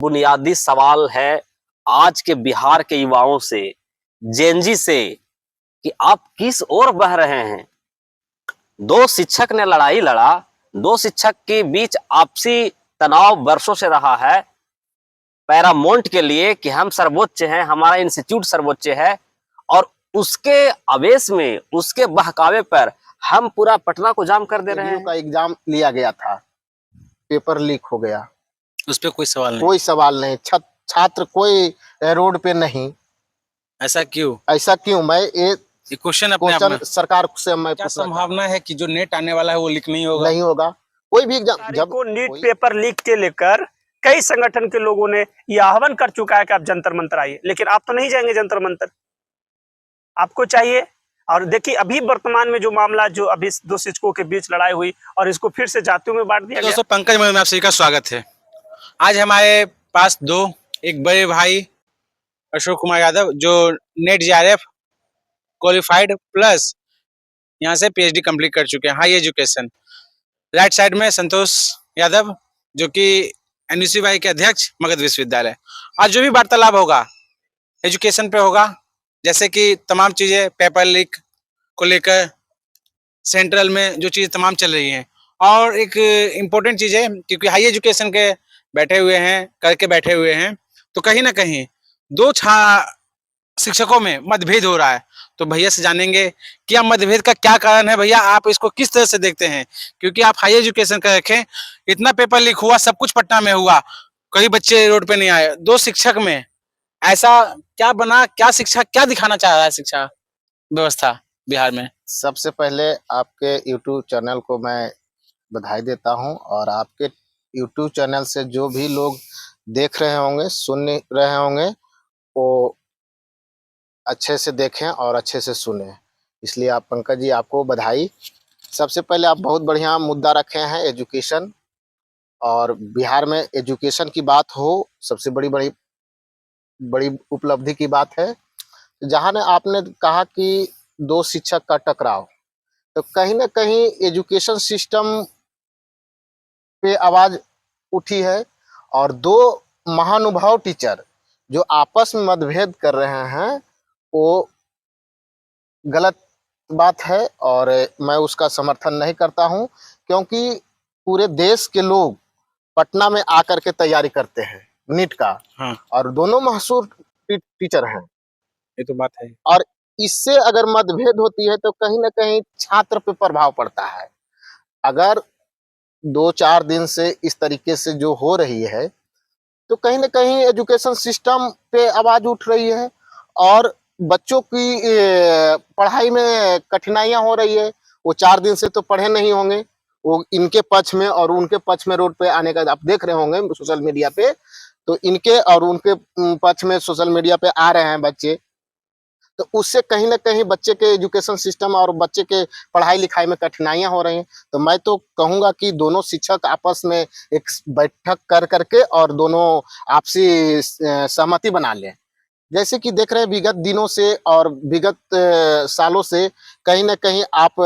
बुनियादी सवाल है आज के बिहार के युवाओं से, जेनजी से, कि आप किस ओर बह रहे हैं। दो शिक्षक ने लड़ाई लड़ा, दो शिक्षक के बीच आपसी तनाव वर्षों से रहा है पैरामाउंट के लिए कि हम सर्वोच्च हैं, हमारा इंस्टीट्यूट सर्वोच्च है, और उसके आवेश में, उसके बहकावे पर हम पूरा पटना को जाम कर दे रहे हैं। का एग्जाम लिया गया था, पेपर लीक हो गया, उस पे कोई सवाल नहीं, कोई सवाल नहीं, छात्र कोई रोड पे नहीं। ऐसा क्यों? ऐसा क्यों? मैं ये क्वेश्चन अपने आप में सरकार से मैं क्या संभावना है कि जो नेट आने वाला है वो लीक नहीं होगा? नहीं होगा कोई भी एग्जाम। जब को नीट पेपर लीक के लेकर कई संगठन के लोगों ने यह आह्वान कर चुका है कि आप जंतर मंतर आइए, लेकिन आप तो नहीं जाएंगे जंतर मंतर, आपको चाहिए। और देखिए अभी वर्तमान में जो मामला, जो अभी दो शिक्षकों के बीच लड़ाई हुई और इसको फिर से जातियों में बांट दिया गया। दोस्तों, पंकज में आप सभी का स्वागत है। आज हमारे पास एक बड़े भाई अशोक कुमार यादव, जो नेट जेआरएफ क्वालिफाइड प्लस यहाँ से पीएचडी कंप्लीट कर चुके हैं, हाई एजुकेशन। राइट साइड में संतोष यादव, जो कि एनयूसीवाई के अध्यक्ष, मगध विश्वविद्यालय। आज जो भी वार्तालाप होगा एजुकेशन पे होगा, जैसे कि तमाम चीजें पेपर लीक को लेकर सेंट्रल में जो चीज तमाम चल रही हैं, और एक इम्पोर्टेंट चीज है क्योंकि हाई एजुकेशन के बैठे हुए हैं, तो कहीं ना कहीं दो शिक्षकों में मतभेद हो रहा है। तो भैया से जानेंगे कि यह मतभेद का क्या कारण है। भैया, आप इसको किस तरह से देखते हैं? क्योंकि आप हाई एजुकेशन कर रखे, इतना पेपर लीक हुआ, सब कुछ पटना में हुआ, कई बच्चे रोड पे नहीं आए, दो शिक्षक में ऐसा क्या बना? क्या शिक्षा, क्या दिखाना चाह रहा है शिक्षा व्यवस्था बिहार में? सबसे पहले आपके YouTube चैनल को मैं बधाई देता हूं, और आपके YouTube चैनल से जो भी लोग देख रहे होंगे, सुन रहे होंगे, वो अच्छे से देखें और अच्छे से सुने। इसलिए आप पंकज जी, आपको बधाई। सबसे पहले आप बहुत बढ़िया मुद्दा रखे हैं, एजुकेशन, और बिहार में एजुकेशन की बात हो, सबसे बड़ी उपलब्धि की बात है। जहां ने आपने कहा कि दो शिक्षक का टकराव, तो कहीं ना कहीं एजुकेशन सिस्टम पे आवाज उठी है, और दो महानुभाव टीचर जो आपस में मतभेद कर रहे हैं, वो गलत बात है, और मैं उसका समर्थन नहीं करता हूं, क्योंकि पूरे देश के लोग पटना में आकर के तैयारी करते हैं नीट का। हाँ। और दोनों मशहूर टीचर हैं, ये तो बात है। और इससे अगर मतभेद होती है तो कहीं ना कहीं छात्र पे प्रभाव पड़ता है। अगर 2-4 दिन से इस तरीके से जो हो रही है, तो कहीं ना कहीं एजुकेशन सिस्टम पे आवाज उठ रही है, और बच्चों की पढ़ाई में कठिनाइयां हो रही है। वो 4 दिन से तो पढ़े नहीं होंगे, वो इनके पक्ष में और उनके पक्ष में रोड पे आने का आप देख रहे होंगे सोशल मीडिया पे, तो इनके और उनके पक्ष में सोशल मीडिया पे आ रहे हैं बच्चे। तो उससे कहीं ना कहीं बच्चे के एजुकेशन सिस्टम और बच्चे के पढ़ाई लिखाई में कठिनाइयां हो रही हैं। तो मैं तो कहूंगा कि दोनों शिक्षक आपस में एक बैठक कर करके और दोनों आपसी सहमति बना लें। जैसे कि देख रहे हैं विगत दिनों से और विगत सालों से कहीं ना कहीं आप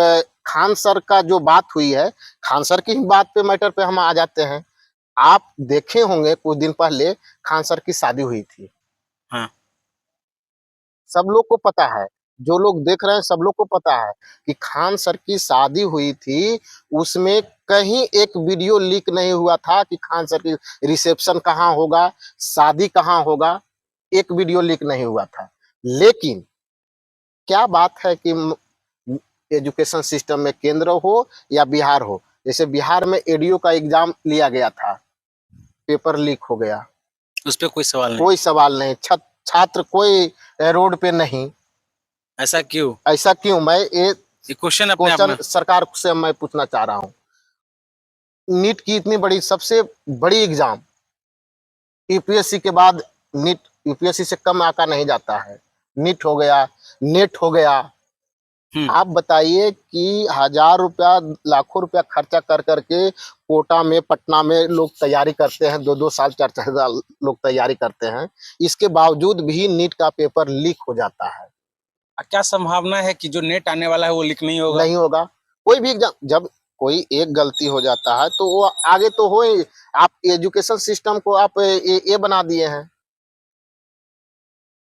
खान सर का जो बात हुई है, खान सर की बात पे मैटर पे हम आ जाते हैं। आप देखे होंगे कुछ दिन पहले खान सर की शादी हुई थी। हाँ। सब लोग को पता है, जो लोग देख रहे हैं सब लोग को पता है कि खान सर की शादी हुई थी। उसमें कहीं एक वीडियो लीक नहीं हुआ था कि खान सर की रिसेप्शन कहाँ होगा, शादी कहाँ होगा, एक वीडियो लीक नहीं हुआ था। लेकिन क्या बात है कि एजुकेशन सिस्टम में केंद्र हो या बिहार हो, जैसे बिहार में एडीओ का एग्जाम लिया गया था, पेपर लीक हो गया, उस पे कोई सवाल नहीं, कोई सवाल नहीं, छात्र कोई रोड पे नहीं। ऐसा क्यों? ऐसा क्यों? मैं ये क्वेश्चन अपने आप में सरकार से मैं पूछना चाह रहा हूँ। नीट की इतनी बड़ी, सबसे बड़ी एग्जाम, यूपीएससी के बाद नीट, यूपीएससी से कम आंका नहीं जाता है। नीट हो गया, नेट हो गया। आप बताइए कि 1000 रुपया, लाखों रुपया खर्चा कर करके कोटा में, पटना में लोग तैयारी करते हैं, 2-2 साल 4-4 साल लोग तैयारी करते हैं। इसके बावजूद भी नीट का पेपर लीक हो जाता है। क्या संभावना है कि जो नेट आने वाला है वो लीक नहीं होगा? नहीं होगा कोई भी एग्जाम। जब कोई एक गलती हो जाता है तो वो आगे तो हो ही। आप एजुकेशन सिस्टम को आप ये बना दिए हैं,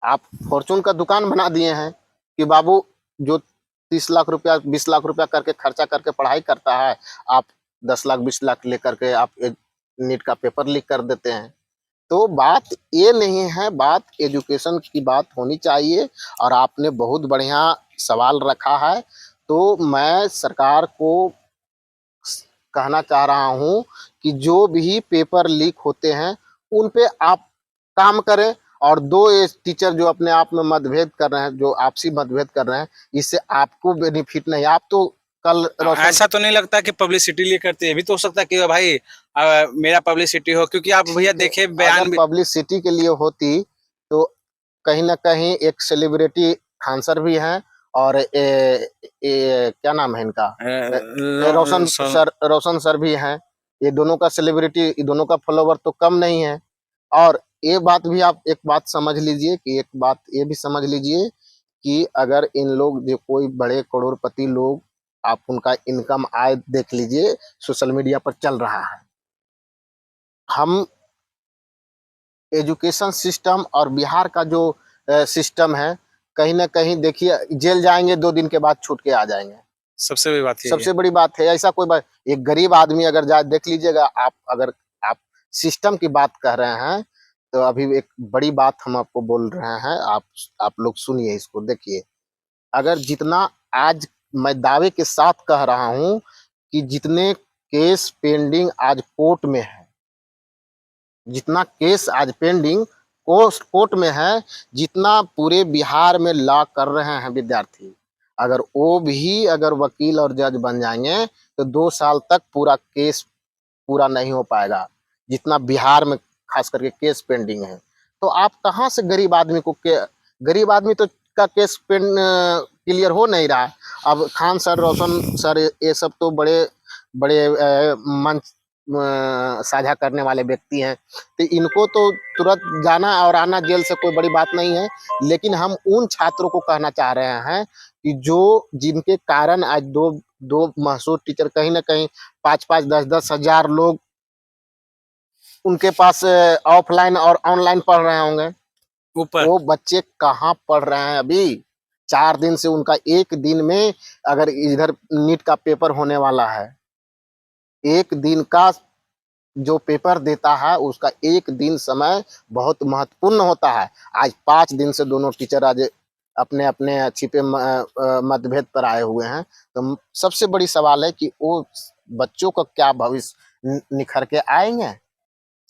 आप फॉर्चून का दुकान बना दिए हैं कि बाबू जो 30 लाख रुपया 20 लाख रुपया करके खर्चा करके पढ़ाई करता है, आप 10 लाख 20 लाख लेकर के आप नीट का पेपर लीक कर देते हैं। तो बात ये नहीं है, बात एजुकेशन की बात होनी चाहिए। और आपने बहुत बढ़िया सवाल रखा है। तो मैं सरकार को कहना चाह रहा हूँ कि जो भी पेपर लीक होते हैं उन पे आप काम करें। और दो ये टीचर जो अपने आप में मतभेद कर रहे हैं, जो आपसी मतभेद कर रहे हैं, इससे आपको बेनिफिट नहीं। आप तो कल रोशन ऐसा तो नहीं लगता कि पब्लिसिटी लिए करते हैं, भी तो हो सकता है कि भाई मेरा पब्लिसिटी हो, क्योंकि आप भैया देखे बयान अगर भी पब्लिसिटी के लिए होती तो कहीं ना कहीं एक सेलिब्रिटी खान सर भी हैं, और क्या नाम है इनका, रोशन सर भी हैं। ये दोनों का सेलिब्रिटी, ये दोनों का फॉलोवर तो कम नहीं है। और ये बात भी आप एक बात समझ लीजिए कि एक बात ये भी समझ लीजिए कि अगर इन लोग जो कोई बड़े करोड़पति लोग, आप उनका इनकम आय देख लीजिए, सोशल मीडिया पर चल रहा है। हम एजुकेशन सिस्टम और बिहार का जो सिस्टम है, कहीं ना कहीं देखिए जेल जाएंगे 2 दिन के बाद छूट के आ जाएंगे। सबसे बड़ी बात यही है। सबसे बड़ी बात है, ऐसा कोई बात, एक गरीब आदमी अगर जाए, देख लीजिएगा आप, अगर आप सिस्टम की बात कह रहे हैं तो अभी एक बड़ी बात हम आपको बोल रहे हैं, आप लोग सुनिए इसको, देखिए। अगर जितना आज मैं दावे के साथ कह रहा हूं कि जितने केस पेंडिंग आज कोर्ट में है, जितना केस आज पेंडिंग कोर्ट में है, जितना पूरे बिहार में लॉ कर रहे हैं विद्यार्थी, अगर वो भी अगर वकील और जज बन जाएंगे तो 2 साल तक पूरा केस पूरा नहीं हो पाएगा, जितना बिहार में खास करके केस पेंडिंग है। तो आप कहाँ से गरीब आदमी को गरीब आदमी तो का केस क्लियर हो नहीं रहा है। अब खान सर, रोशन सर, ये सब तो बड़े बड़े मंच साझा करने वाले व्यक्ति हैं, तो इनको तो तुरंत जाना और आना जेल से कोई बड़ी बात नहीं है। लेकिन हम उन छात्रों को कहना चाह रहे हैं कि जो जिनके कारण आज दो मशहूर टीचर, कहीं ना कहीं 5-5 10-10 हजार लोग उनके पास ऑफलाइन और ऑनलाइन पढ़ रहे होंगे, ऊपर वो बच्चे कहाँ पढ़ रहे हैं अभी। 4 दिन से उनका एक दिन में, अगर इधर नीट का पेपर होने वाला है, एक दिन का जो पेपर देता है उसका एक दिन समय बहुत महत्वपूर्ण होता है। आज 5 दिन से दोनों टीचर आज अपने अपने छिपे मतभेद पर आए हुए हैं। तो सबसे बड़ी सवाल है कि वो बच्चों का क्या भविष्य निखर के आएंगे।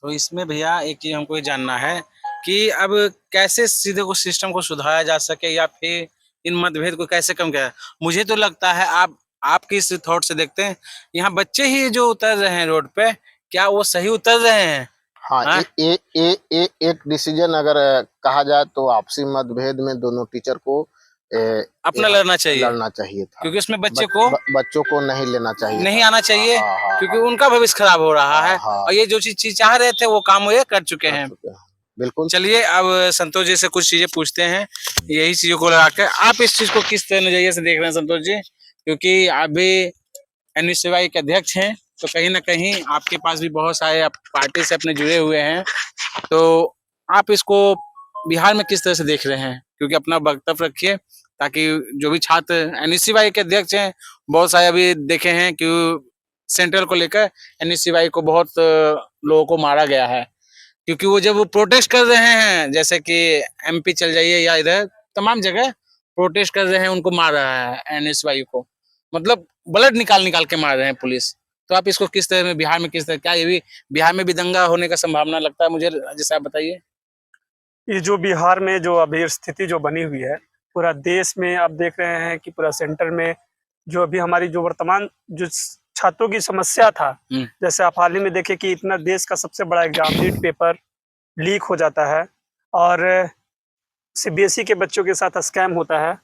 तो इसमें भैया एक चीज हमको ये जानना है कि अब कैसे सीधे को सिस्टम को सुधारा जा सके, या फिर इन मतभेद को कैसे कम किया। मुझे तो लगता है आप किस थॉट से देखते हैं, यहाँ बच्चे ही जो उतर रहे हैं रोड पे, क्या वो सही उतर रहे हैं? हाँ, हाँ? एक डिसीजन अगर कहा जाए तो आपसी मतभेद में दोनों टीचर को अपना लड़ना चाहिए था, क्योंकि उसमें बच्चों को नहीं लेना चाहिए, नहीं था। आना चाहिए। हाँ, क्योंकि उनका भविष्य खराब हो रहा है, हाँ, और ये जो चीज चाह रहे थे वो काम ये कर चुके हैं। बिल्कुल। चलिए अब संतोष जी से कुछ चीजें पूछते हैं, यही चीजों को लगा कर आप इस चीज को किस तरह नजरिए से देख रहे हैं संतोष जी, क्योंकि आप भी एनएसयूआई के अध्यक्ष हैं, तो कहीं ना कहीं आपके पास भी बहुत सारे पार्टी से अपने जुड़े हुए हैं, तो आप इसको बिहार में किस तरह से देख रहे हैं? क्योंकि अपना वक्तव्य रखिए, ताकि जो भी छात्र एनएसयूआई के अध्यक्ष हैं, बहुत सारे अभी देखे हैं कि सेंट्रल को लेकर एनएसयूआई को बहुत लोगों को मारा गया है, क्योंकि वो जब वो प्रोटेस्ट कर रहे हैं, जैसे कि एमपी चल जाइए या इधर तमाम जगह प्रोटेस्ट कर रहे हैं, उनको मार रहा है एनएसयूआई को, मतलब ब्लड निकाल के मार रहे हैं पुलिस। तो आप इसको किस तरह में बिहार में किस तरह, क्या ये भी बिहार में भी दंगा होने का संभावना लगता है मुझे, जैसे आप बताइए। ये जो बिहार में जो अभी स्थिति जो बनी हुई है, पूरा देश में आप देख रहे हैं कि पूरा सेंटर में जो अभी हमारी जो वर्तमान जो छात्रों की समस्या था, जैसे आप हाल ही में देखे कि इतना देश का सबसे बड़ा एग्जाम नीट पेपर लीक हो जाता है, और सीबीएसई के बच्चों के साथ स्कैम होता है,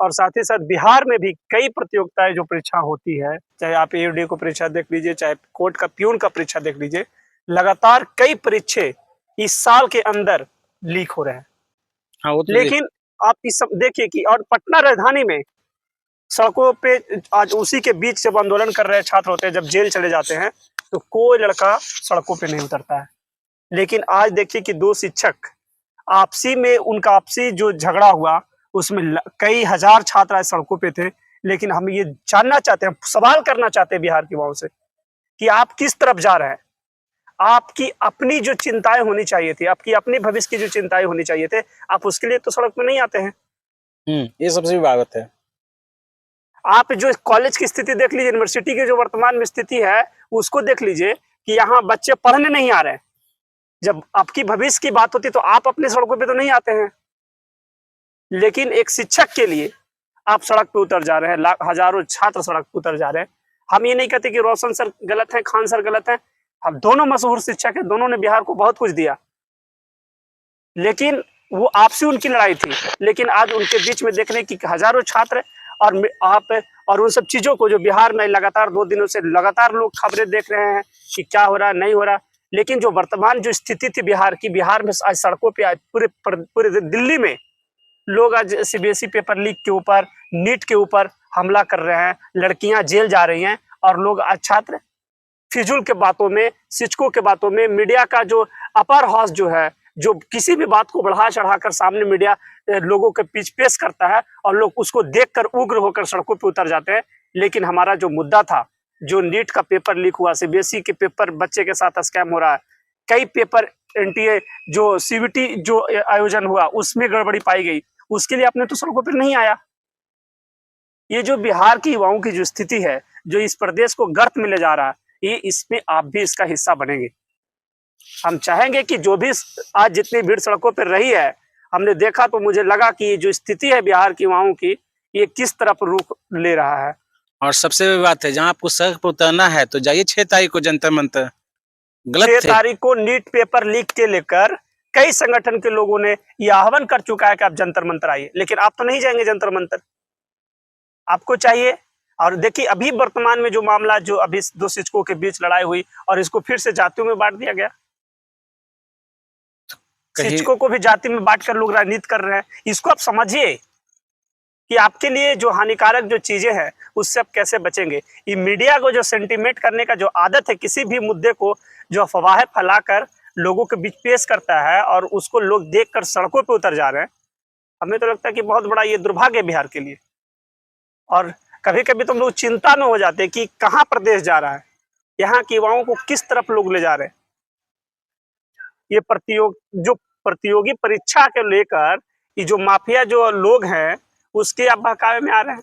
और साथ ही साथ बिहार में भी कई प्रतियोगिताएं जो परीक्षा होती है, चाहे आप एयूडी को परीक्षा देख लीजिए, चाहे कोर्ट का प्यून का परीक्षा देख लीजिए, लगातार कई परीक्षे इस साल के अंदर लीक हो रहे हैं। हाँ, वो तो लेकिन आप इस सब देखिए कि और पटना राजधानी में सड़कों पे आज उसी के बीच जब आंदोलन कर रहे छात्र होते हैं, जब जेल चले जाते हैं तो कोई लड़का सड़कों पे नहीं उतरता है। लेकिन आज देखिए कि दो शिक्षक आपसी में, उनका आपसी जो झगड़ा हुआ उसमें कई हजार छात्र आज सड़कों पे थे। लेकिन हम ये जानना चाहते हैं, सवाल करना चाहते हैं बिहार के युवाओं से कि आप किस तरफ जा रहे हैं। आपकी अपनी जो चिंताएं होनी चाहिए थी, आपकी अपनी भविष्य की जो चिंताएं होनी चाहिए थे, आप उसके लिए तो सड़क पे नहीं आते हैं। ये सबसे भी बात है। आप जो कॉलेज की स्थिति देख लीजिए, यूनिवर्सिटी की जो वर्तमान में स्थिति है उसको देख लीजिए कि यहाँ बच्चे पढ़ने नहीं आ रहे हैं। जब आपकी भविष्य की बात होती तो आप अपने सड़कों पे तो नहीं आते हैं, लेकिन एक शिक्षक के लिए आप सड़क पे उतर जा रहे हैं, हजारों छात्र सड़क पे उतर जा रहे हैं। हम ये नहीं कहते कि रोशन सर गलत है, खान सर गलत है, हम दोनों मशहूर शिक्षक हैं, दोनों ने बिहार को बहुत कुछ दिया, लेकिन वो आपसी उनकी लड़ाई थी। लेकिन आज उनके बीच में देखने की हजारों छात्र और आप और उन सब चीजों को जो बिहार में लगातार 2 दिनों से लगातार लोग खबरें देख रहे हैं कि क्या हो रहा नहीं हो रहा। लेकिन जो वर्तमान जो स्थिति थी बिहार की, बिहार में आज सड़कों पे आज पूरे दिल्ली में लोग आज सीबीएसई पेपर लीक के ऊपर, नीट के ऊपर हमला कर रहे हैं, लड़कियां जेल जा रही हैं और लोग आज छात्र फिजूल के बातों में, शिक्षकों के बातों में, मीडिया का जो अपर हाउस जो है, जो किसी भी बात को बढ़ा चढ़ाकर सामने मीडिया लोगों के बीच पेश करता है और लोग उसको देखकर उग्र होकर सड़कों पे उतर जाते हैं। लेकिन हमारा जो मुद्दा था, जो नीट का पेपर लीक हुआ, सीबीएसई के पेपर बच्चे के साथ स्कैम हो रहा है, कई पेपर एनटीए जो सीबीटी जो आयोजन हुआ उसमें गड़बड़ी पाई गई, उसके लिए आपने तो सड़कों पर नहीं आया। ये जो बिहार की युवाओं की जो स्थिति है, जो इस प्रदेश को गर्त में ले जा रहा है, ये इसमें आप भी इसका हिस्सा बनेंगे। हम चाहेंगे कि जो भी आज जितनी भीड़ सड़कों पर रही है, हमने देखा तो मुझे लगा कि ये जो स्थिति है बिहार की युवाओं की, ये किस तरफ रुख ले रहा है। और सबसे बड़ी बात है, जहाँ आपको सड़क पर उतरना है तो जाइए 6 तारीख को जंतर मंतर। 6 गलत थे। तारीख को नीट पेपर लीक के लेकर कई संगठन के लोगों ने यह आह्वान कर चुका है कि आप जंतर मंतर आइए, लेकिन आप तो नहीं जाएंगे जंतर मंतर। आपको चाहिए, और देखिए अभी वर्तमान में जो मामला, जो अभी 2 शिक्षकों के बीच लड़ाई हुई और इसको फिर से जातियों में बांट दिया गया, शिक्षकों को भी जाति में बांटकर लोग राजनीति कर रहे हैं। इसको आप समझिए कि आपके लिए जो हानिकारक जो चीजें हैं उससे आप कैसे बचेंगे। ये मीडिया को जो सेंटिमेंट करने का जो आदत है, किसी भी मुद्दे को जो अफवाहें फैलाकर लोगों के बीच पेश करता है और उसको लोग देखकर सड़कों पे उतर जा रहे हैं, हमें तो लगता है कि बहुत बड़ा ये दुर्भाग्य है बिहार के लिए। और कभी कभी तो हम लोग चिंता में हो जाते हैं कि कहाँ प्रदेश जा रहा है, यहाँ के युवाओं को किस तरफ लोग ले जा रहे हैं। ये प्रतियोगी परीक्षा के लेकर ये जो माफिया जो लोग हैं उसके आप बहकावे में आ रहे हैं।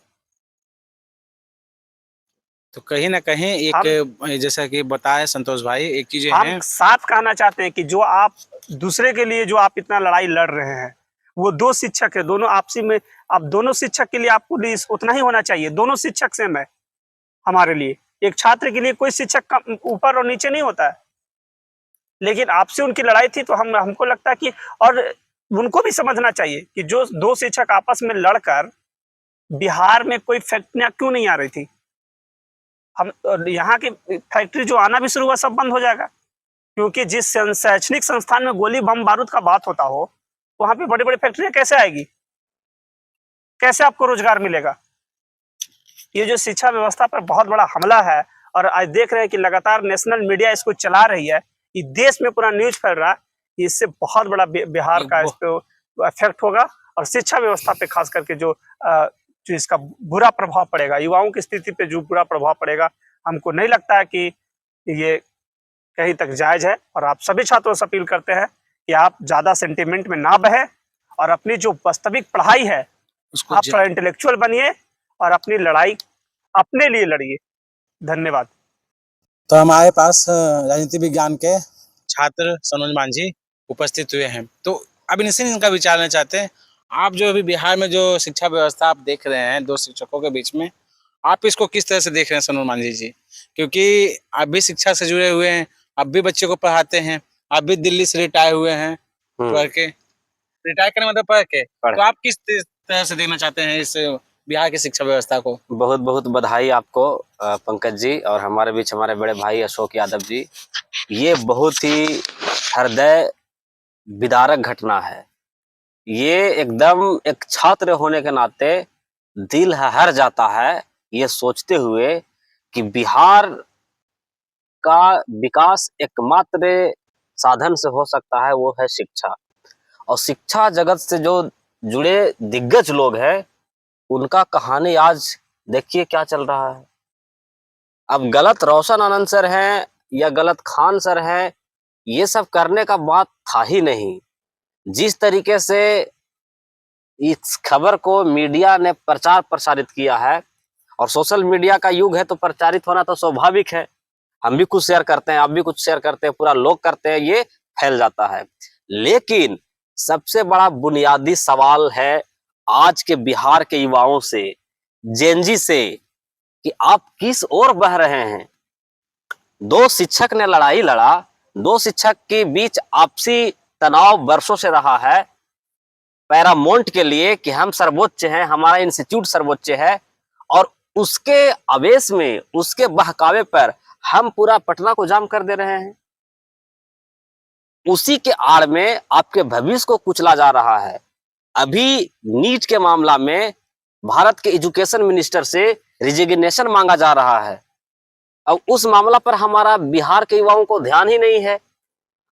तो कहीं ना कहीं एक जैसा कि बताए संतोष भाई, एक चीज है, हम साफ कहना चाहते हैं कि जो आप दूसरे के लिए जो आप इतना लड़ाई लड़ रहे हैं, वो 2 शिक्षक है, दोनों आपसी में, आप दोनों शिक्षक के लिए आपको उतना ही होना चाहिए। दोनों शिक्षक सेम है हमारे लिए। एक छात्र के लिए कोई शिक्षक ऊपर और नीचे नहीं होता है, लेकिन आपसे उनकी लड़ाई थी तो हमको लगता है कि, और उनको भी समझना चाहिए कि जो 2 शिक्षक आपस में लड़कर बिहार में कोई फैक्ट्रियां क्यों नहीं आ रही थी। हम यहाँ की फैक्ट्री जो आना भी शुरू हुआ सब बंद हो जाएगा, क्योंकि जिस शैक्षणिक संस्थान में गोली बम बारूद का बात होता हो, वहां पे बड़ी बड़ी फैक्ट्रियां कैसे आएगी, कैसे आपको रोजगार मिलेगा। ये जो शिक्षा व्यवस्था पर बहुत बड़ा हमला है, और आज देख रहे हैं कि लगातार नेशनल मीडिया इसको चला रही है, ये देश में पूरा न्यूज फैल रहा है, इससे बहुत बड़ा बिहार का इस पे इफेक्ट होगा और शिक्षा व्यवस्था पे खास करके जो इसका बुरा प्रभाव पड़ेगा, युवाओं की स्थिति पे जो बुरा प्रभाव पड़ेगा, हमको नहीं लगता है कि ये कहीं तक जायज है। और आप सभी छात्रों से अपील करते हैं कि आप ज्यादा सेंटिमेंट में ना बहे और अपनी जो वास्तविक पढ़ाई है उसको आप इंटेलेक्चुअल बनिए और अपनी लड़ाई अपने लिए लड़िए। धन्यवाद। तो हमारे पास राजनीति विज्ञान के छात्र सनोज मांझी उपस्थित हुए हैं, तो अब इनका विचार लेना चाहते हैं। आप जो अभी बिहार में जो शिक्षा व्यवस्था आप देख रहे हैं 2 शिक्षकों के बीच में, आप इसको किस तरह से देख रहे हैं सनोज मांझी जी? क्योंकि आप भी शिक्षा से जुड़े हुए हैं, आप भी बच्चे को पढ़ाते हैं, आप भी दिल्ली से रिटायर हुए हैं, पढ़ के रिटायर करने मतलब पढ़ के, तो आप किस तरह से देखना चाहते हैं इस बिहार की शिक्षा व्यवस्था को? बहुत बहुत बधाई आपको पंकज जी, और हमारे बीच हमारे बड़े भाई अशोक यादव जी। ये बहुत ही हृदय विदारक घटना है। ये एकदम एक छात्र होने के नाते दिल हर जाता है ये सोचते हुए कि बिहार का विकास एकमात्र साधन से हो सकता है, वो है शिक्षा। और शिक्षा जगत से जो जुड़े दिग्गज लोग हैं, उनका कहानी आज देखिए क्या चल रहा है। अब गलत रोशन आनंद सर हैं या गलत खान सर हैं, ये सब करने का बात था ही नहीं। जिस तरीके से इस खबर को मीडिया ने प्रचार प्रसारित किया है, और सोशल मीडिया का युग है तो प्रचारित होना तो स्वाभाविक है। हम भी कुछ शेयर करते हैं, आप भी कुछ शेयर करते हैं, पूरा लोग करते हैं, ये फैल जाता है। लेकिन सबसे बड़ा बुनियादी सवाल है आज के बिहार के युवाओं से, जेनजी से, कि आप किस ओर बह रहे हैं। दो शिक्षक ने लड़ाई लड़ा, दो शिक्षक के बीच आपसी तनाव वर्षों से रहा है पैरामाउंट के लिए कि हम सर्वोच्च हैं, हमारा इंस्टीट्यूट सर्वोच्च है, और उसके आवेश में, उसके बहकावे पर हम पूरा पटना को जाम कर दे रहे हैं। उसी के आड़ में आपके भविष्य को कुचला जा रहा है। अभी नीट के मामला में भारत के एजुकेशन मिनिस्टर से रिजिग्नेशन मांगा जा रहा है। अब उस मामला पर हमारा बिहार के युवाओं को ध्यान ही नहीं है।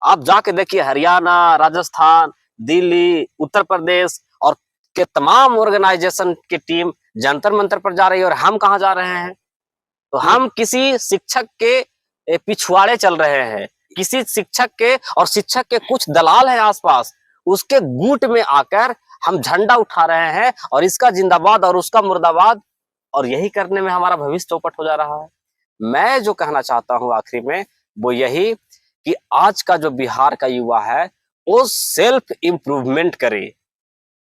आप जाके देखिए, हरियाणा, राजस्थान, दिल्ली, उत्तर प्रदेश और के तमाम ऑर्गेनाइजेशन की टीम जंतर मंतर पर जा रही है, और हम कहाँ जा रहे हैं? तो हम किसी शिक्षक के पिछवाड़े चल रहे हैं, किसी शिक्षक के, और शिक्षक के कुछ दलाल हैं आसपास, उसके गुट में आकर हम झंडा उठा रहे हैं, और इसका जिंदाबाद और उसका मुर्दाबाद, और यही करने में हमारा भविष्य चौपट हो जा रहा है। मैं जो कहना चाहता हूं आखिरी में वो यही कि आज का जो बिहार का युवा है वो सेल्फ इंप्रूवमेंट करे,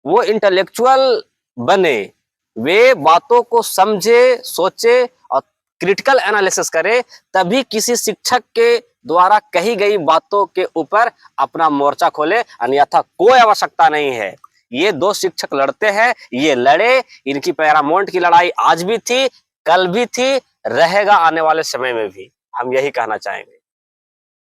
वो इंटेलेक्चुअल बने, वे बातों को समझे, सोचे और क्रिटिकल एनालिसिस करे, तभी किसी शिक्षक के द्वारा कही गई बातों के ऊपर अपना मोर्चा खोले। अन्यथा कोई आवश्यकता नहीं है। ये दो शिक्षक लड़ते हैं, ये लड़े, इनकी पैरामाउंट की लड़ाई आज भी थी, कल भी थी, रहेगा आने वाले समय में भी। हम यही कहना चाहेंगे।